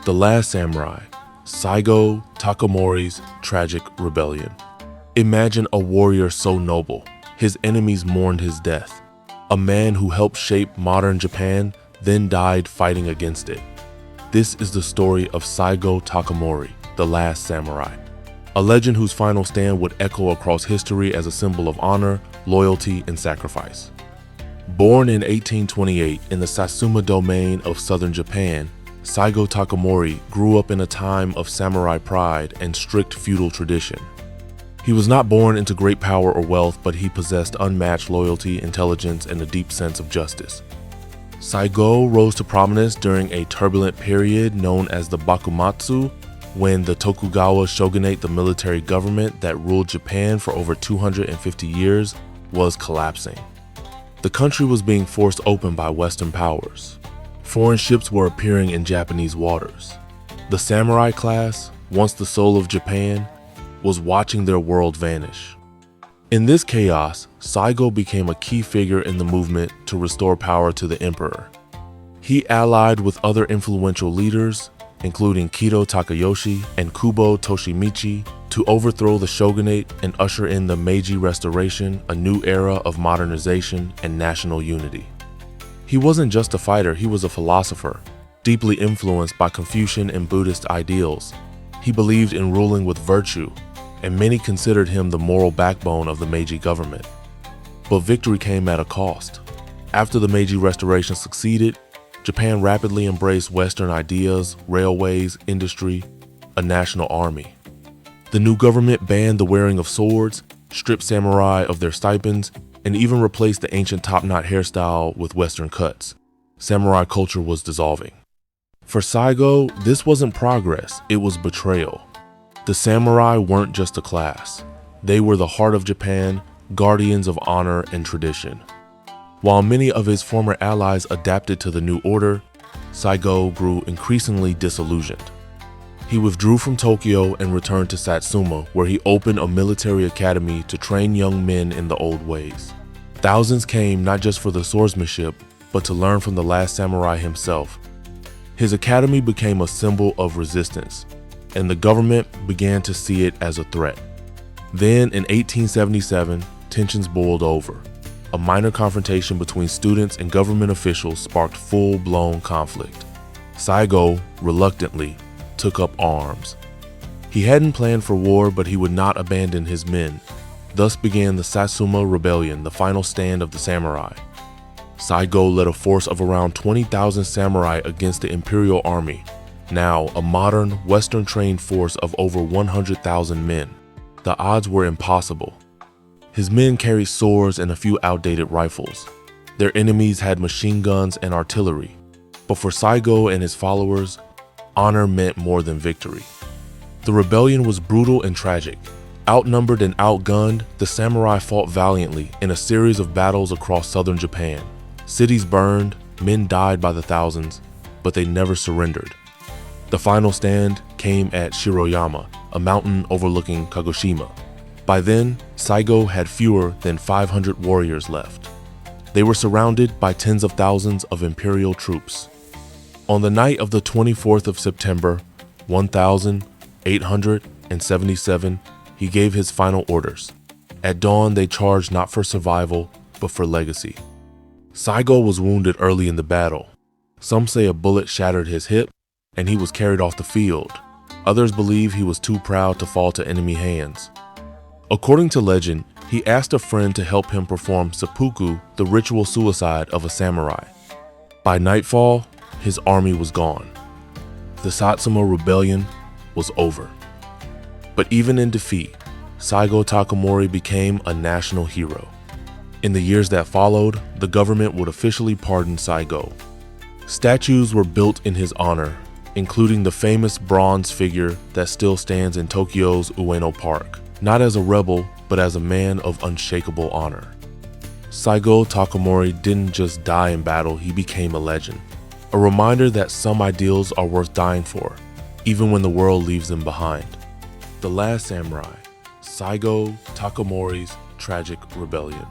The Last Samurai, Saigō Takamori's tragic rebellion. Imagine a warrior so noble, his enemies mourned his death. A man who helped shape modern Japan then died fighting against it. This is the story of Saigō Takamori, the last samurai, a legend whose final stand would echo across history as a symbol of honor, loyalty, and sacrifice. Born in 1828 in the Satsuma domain of southern Japan, Saigō Takamori grew up in a time of samurai pride and strict feudal tradition. He was not born into great power or wealth, but he possessed unmatched loyalty, intelligence, and a deep sense of justice. Saigo rose to prominence during a turbulent period known as the Bakumatsu, when the Tokugawa shogunate, the military government that ruled Japan for over 250 years, was collapsing. The country was being forced open by Western powers. Foreign ships were appearing in Japanese waters. The samurai class, once the soul of Japan, was watching their world vanish. In this chaos, Saigo became a key figure in the movement to restore power to the emperor. He allied with other influential leaders, including Kido Takayoshi and Kubo Toshimichi, to overthrow the shogunate and usher in the Meiji Restoration, a new era of modernization and national unity. He wasn't just a fighter, he was a philosopher, deeply influenced by Confucian and Buddhist ideals. He believed in ruling with virtue, and many considered him the moral backbone of the Meiji government. But victory came at a cost. After the Meiji Restoration succeeded, Japan rapidly embraced Western ideas, railways, industry, a national army. The new government banned the wearing of swords, stripped samurai of their stipends, and even replaced the ancient top-knot hairstyle with Western cuts. Samurai culture was dissolving. For Saigo, this wasn't progress, it was betrayal. The samurai weren't just a class. They were the heart of Japan, guardians of honor and tradition. While many of his former allies adapted to the new order, Saigo grew increasingly disillusioned. He withdrew from Tokyo and returned to Satsuma, where he opened a military academy to train young men in the old ways. Thousands came not just for the swordsmanship, but to learn from the last samurai himself. His academy became a symbol of resistance, and the government began to see it as a threat. Then in 1877, tensions boiled over. A minor confrontation between students and government officials sparked full-blown conflict. Saigo, reluctantly, took up arms. He hadn't planned for war, but he would not abandon his men. Thus began the Satsuma Rebellion, the final stand of the samurai. Saigo led a force of around 20,000 samurai against the imperial army, now a modern, Western-trained force of over 100,000 men. The odds were impossible. His men carried swords and a few outdated rifles. Their enemies had machine guns and artillery. But for Saigo and his followers, honor meant more than victory. The rebellion was brutal and tragic. Outnumbered and outgunned, the samurai fought valiantly in a series of battles across southern Japan. Cities burned, men died by the thousands, but they never surrendered. The final stand came at Shiroyama, a mountain overlooking Kagoshima. By then, Saigo had fewer than 500 warriors left. They were surrounded by tens of thousands of imperial troops. On the night of the 24th of September, 1877, he gave his final orders. At dawn, they charged not for survival, but for legacy. Saigo was wounded early in the battle. Some say a bullet shattered his hip, and he was carried off the field. Others believe he was too proud to fall to enemy hands. According to legend, he asked a friend to help him perform seppuku, the ritual suicide of a samurai. By nightfall, his army was gone. The Satsuma Rebellion was over. But even in defeat, Saigō Takamori became a national hero. In the years that followed, the government would officially pardon Saigo. Statues were built in his honor, including the famous bronze figure that still stands in Tokyo's Ueno Park, not as a rebel, but as a man of unshakable honor. Saigō Takamori didn't just die in battle, he became a legend. A reminder that some ideals are worth dying for, even when the world leaves them behind. The Last Samurai, Saigō Takamori's tragic rebellion.